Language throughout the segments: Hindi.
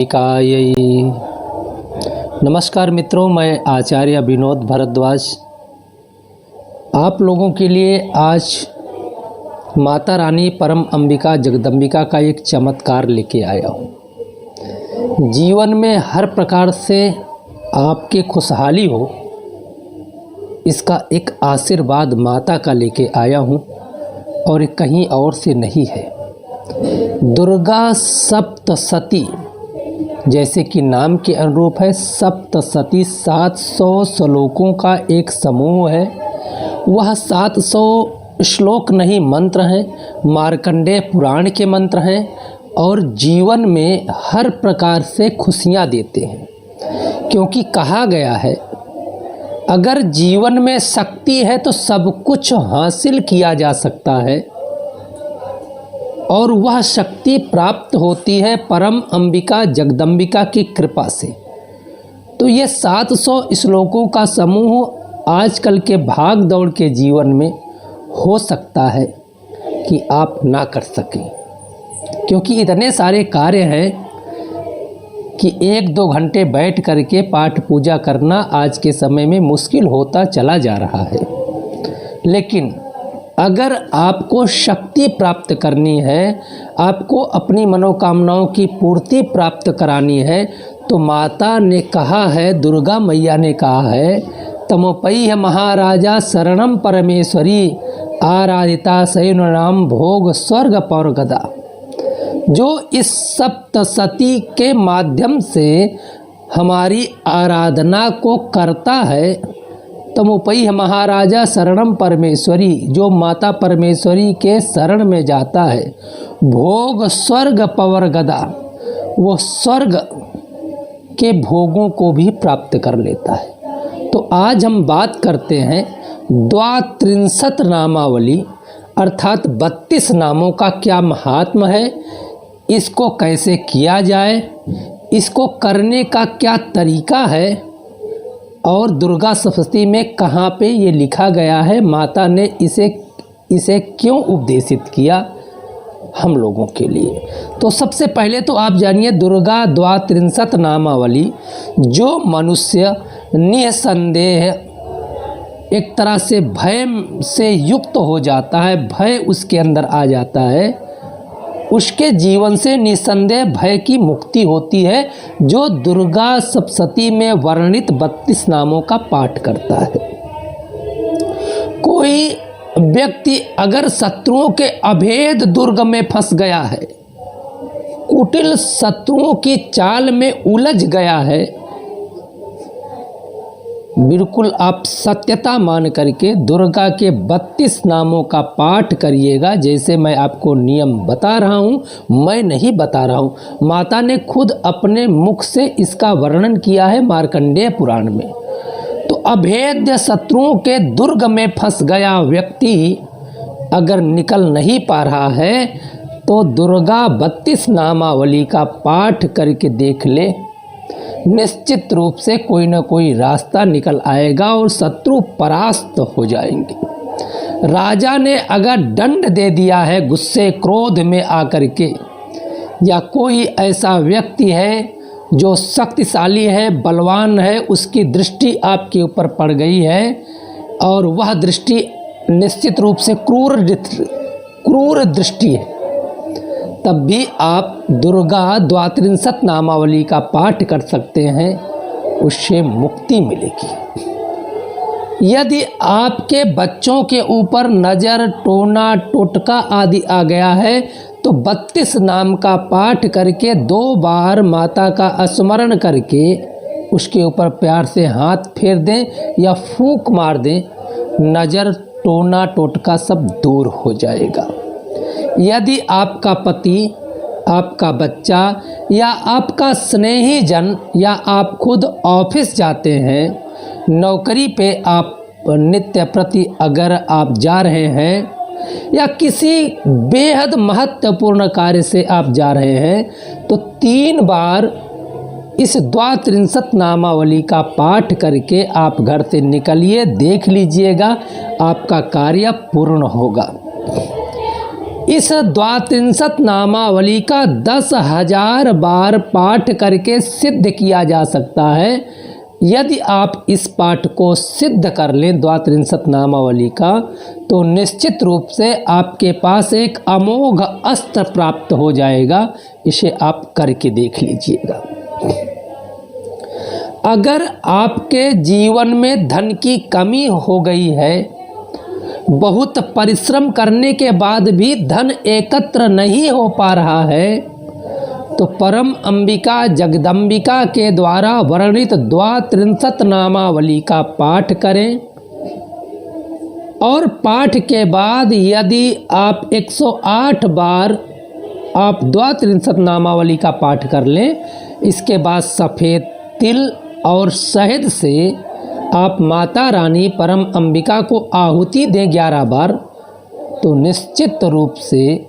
निकायै। नमस्कार मित्रों, मैं आचार्य विनोद भारद्वाज आप लोगों के लिए आज माता रानी परम अंबिका जगदम्बिका का एक चमत्कार लेके आया हूँ। जीवन में हर प्रकार से आपके खुशहाली हो, इसका एक आशीर्वाद माता का लेके आया हूँ और कहीं और से नहीं है। दुर्गा सप्तशती, जैसे कि नाम के अनुरूप है, सप्तशती 700 श्लोकों का एक समूह है। वह 700 श्लोक नहीं, मंत्र हैं, मार्कंडेय पुराण के मंत्र हैं और जीवन में हर प्रकार से खुशियाँ देते हैं। क्योंकि कहा गया है, अगर जीवन में शक्ति है तो सब कुछ हासिल किया जा सकता है और वह शक्ति प्राप्त होती है परम अंबिका जगदम्बिका की कृपा से। तो ये 700 श्लोकों का समूह आजकल के भाग दौड़ के जीवन में हो सकता है कि आप ना कर सकें, क्योंकि इतने सारे कार्य हैं कि 1-2 घंटे बैठ करके पाठ पूजा करना आज के समय में मुश्किल होता चला जा रहा है। लेकिन अगर आपको शक्ति प्राप्त करनी है, आपको अपनी मनोकामनाओं की पूर्ति प्राप्त करानी है, तो माता ने कहा है, दुर्गा मैया ने कहा है, तमोपैह महाराजा शरणम परमेश्वरी आराधिता शयननाम भोग स्वर्ग पौर गदा। जो इस सप्तशती के माध्यम से हमारी आराधना को करता है, तमोपैह महाराजा शरणम परमेश्वरी, जो माता परमेश्वरी के शरण में जाता है, भोग स्वर्ग पवर गदा, वो स्वर्ग के भोगों को भी प्राप्त कर लेता है। तो आज हम बात करते हैं 32 नामावली अर्थात 32 नामों का क्या महात्म है, इसको कैसे किया जाए, इसको करने का क्या तरीका है और दुर्गा सप्तशती में कहाँ पे ये लिखा गया है, माता ने इसे क्यों उपदेशित किया हम लोगों के लिए। तो सबसे पहले तो आप जानिए दुर्गा 32 नामावली, जो मनुष्य निसंदेह एक तरह से भय से युक्त हो जाता है, भय उसके अंदर आ जाता है, उसके जीवन से निसंदेह भय की मुक्ति होती है, जो दुर्गा सप्तशती में वर्णित 32 नामों का पाठ करता है। कोई व्यक्ति अगर शत्रुओं के अभेद दुर्ग में फंस गया है, कुटिल शत्रुओं की चाल में उलझ गया है, बिल्कुल आप सत्यता मान करके दुर्गा के 32 नामों का पाठ करिएगा। जैसे मैं आपको नियम बता रहा हूँ, मैं नहीं बता रहा हूँ, माता ने खुद अपने मुख से इसका वर्णन किया है मार्कंडेय पुराण में। तो अभेद्य शत्रुओं के दुर्ग में फंस गया व्यक्ति अगर निकल नहीं पा रहा है, तो दुर्गा 32 नामावली का पाठ करके देख ले, निश्चित रूप से कोई ना कोई रास्ता निकल आएगा और शत्रु परास्त हो जाएंगे। राजा ने अगर दंड दे दिया है गुस्से क्रोध में आकर के, या कोई ऐसा व्यक्ति है जो शक्तिशाली है, बलवान है, उसकी दृष्टि आपके ऊपर पड़ गई है और वह दृष्टि निश्चित रूप से क्रूर दृष्टि है, तब भी आप दुर्गा 32 नामावली का पाठ कर सकते हैं, उससे मुक्ति मिलेगी। यदि आपके बच्चों के ऊपर नज़र, टोना, टोटका आदि आ गया है, तो 32 नाम का पाठ करके 2 बार माता का स्मरण करके उसके ऊपर प्यार से हाथ फेर दें या फूंक मार दें, नज़र, टोना, टोटका सब दूर हो जाएगा। यदि आपका पति, आपका बच्चा या आपका स्नेही जन या आप खुद ऑफिस जाते हैं, नौकरी पे आप नित्य प्रति अगर आप जा रहे हैं या किसी बेहद महत्वपूर्ण कार्य से आप जा रहे हैं, तो 3 बार इस 32 नामावली का पाठ करके आप घर से निकलिए, देख लीजिएगा आपका कार्य पूर्ण होगा। इस द्वात्रिंशत नामावली का 10,000 बार पाठ करके सिद्ध किया जा सकता है। यदि आप इस पाठ को सिद्ध कर लें द्वात्रिंशत नामावली का, तो निश्चित रूप से आपके पास एक अमोघ अस्त्र प्राप्त हो जाएगा। इसे आप करके देख लीजिएगा। अगर आपके जीवन में धन की कमी हो गई है, बहुत परिश्रम करने के बाद भी धन एकत्र नहीं हो पा रहा है, तो परम अंबिका जगदम्बिका के द्वारा वर्णित द्वात्रिंशत नामावली का पाठ करें। और पाठ के बाद यदि आप 108 बार आप द्वात्रिंशत नामावली का पाठ कर लें, इसके बाद सफ़ेद तिल और शहद से आप माता रानी परम अंबिका को आहुति दें 11 बार, तो निश्चित रूप से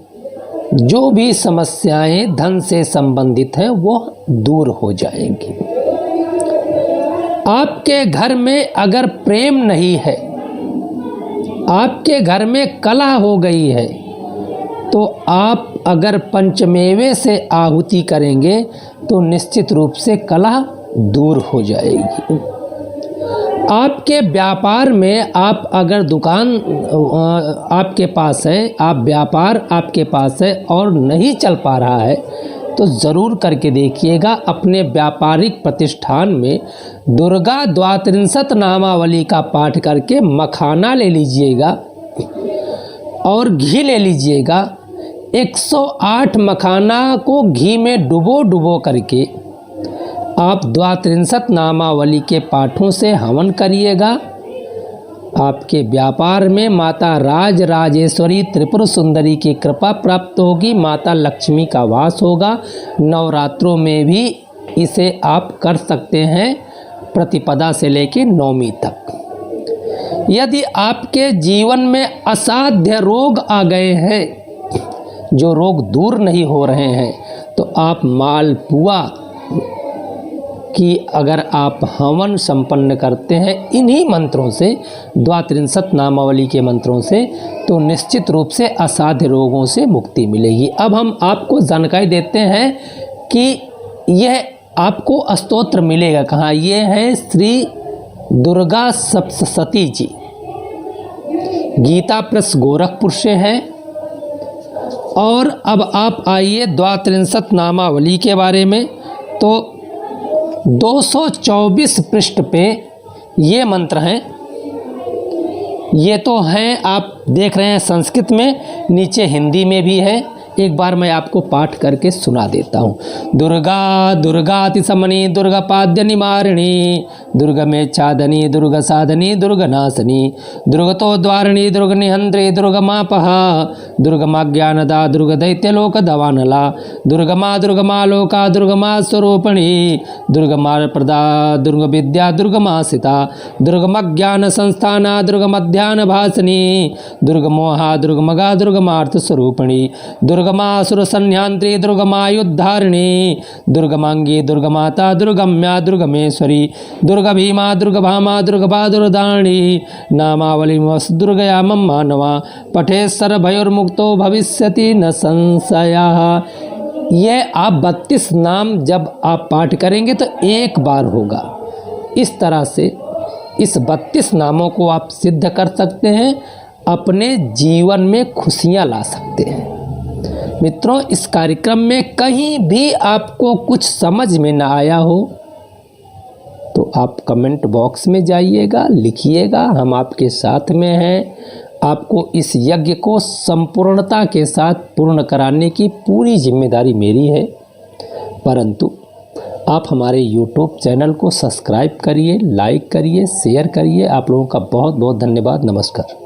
जो भी समस्याएं धन से संबंधित हैं वो दूर हो जाएंगी। आपके घर में अगर प्रेम नहीं है, आपके घर में कलह हो गई है, तो आप अगर पंचमेवे से आहुति करेंगे तो निश्चित रूप से कलह दूर हो जाएगी। आपके व्यापार में आप अगर दुकान आपके पास है, आप व्यापार आपके पास है और नहीं चल पा रहा है, तो ज़रूर करके देखिएगा। अपने व्यापारिक प्रतिष्ठान में दुर्गा द्वात्रिंशत नामावली का पाठ करके मखाना ले लीजिएगा और घी ले लीजिएगा। 108 मखाना को घी में डुबो करके आप द्वात्रिंशत नामावली के पाठों से हवन करिएगा। आपके व्यापार में माता राज राजेश्वरी त्रिपुर सुंदरी की कृपा प्राप्त होगी, माता लक्ष्मी का वास होगा। नवरात्रों में भी इसे आप कर सकते हैं, प्रतिपदा से लेकर नवमी तक। यदि आपके जीवन में असाध्य रोग आ गए हैं, जो रोग दूर नहीं हो रहे हैं, तो आप मालपुआ कि अगर आप हवन संपन्न करते हैं इन्हीं मंत्रों से, द्वात्रिंशत नामावली के मंत्रों से, तो निश्चित रूप से असाध्य रोगों से मुक्ति मिलेगी। अब हम आपको जानकारी देते हैं कि यह आपको स्तोत्र मिलेगा कहाँ। ये है श्री दुर्गा सप्तशती जी, गीता प्रेस गोरखपुर से है। और अब आप आइए द्वात्रिंशत नामावली के बारे में। तो 224 पृष्ठ पे ये मंत्र हैं। ये तो हैं, आप देख रहे हैं संस्कृत में, नीचे हिंदी में भी है। एक बार मैं आपको पाठ करके सुना देता हूँ। दुर्गा दुर्गातिसमनी दुर्गापाद्य निवारिणी दुर्गमेच्छादनी दुर्ग साधनी दुर्गनाशनी दुर्गतो द्वारिणी दुर्गनिहंत्री दुर्गमापहा दुर्गमाज्ञानदा दुर्गदैत्यलोक दवानला दुर्गमा दुर्गमा लोका दुर्गमा स्वरूपिणी दुर्गमा प्रदा दुर्गविद्या दुर्गमासिता दुर्गमज्ञान संस्थाना दुर्गमध्यान भासनी दुर्गमोहा दुर्गमगा दुर्गमार्थ स्वरूपिणी दुर्गमासुर संन्यांत्री दुर्गमायुद्धारिणी दुर्गमांगी दुर्गमाता दुर्गम्या दुर्गमेश्वरी दुर्गभीमा दुर्गभामा दुर्गभा दुर्दारिणी नामावली दुर्गया मम मानवा पठे सर्वभयोर्मुक्तो भविष्यति न संशयः। ये आप 32 नाम जब आप पाठ करेंगे तो एक बार होगा। इस तरह से इस 32 नामों को आप सिद्ध कर सकते हैं, अपने जीवन में खुशियां ला सकते हैं। मित्रों, इस कार्यक्रम में कहीं भी आपको कुछ समझ में ना आया हो तो आप कमेंट बॉक्स में जाइएगा, लिखिएगा, हम आपके साथ में हैं। आपको इस यज्ञ को संपूर्णता के साथ पूर्ण कराने की पूरी जिम्मेदारी मेरी है। परंतु आप हमारे YouTube चैनल को सब्सक्राइब करिए, लाइक करिए, शेयर करिए। आप लोगों का बहुत बहुत धन्यवाद। नमस्कार।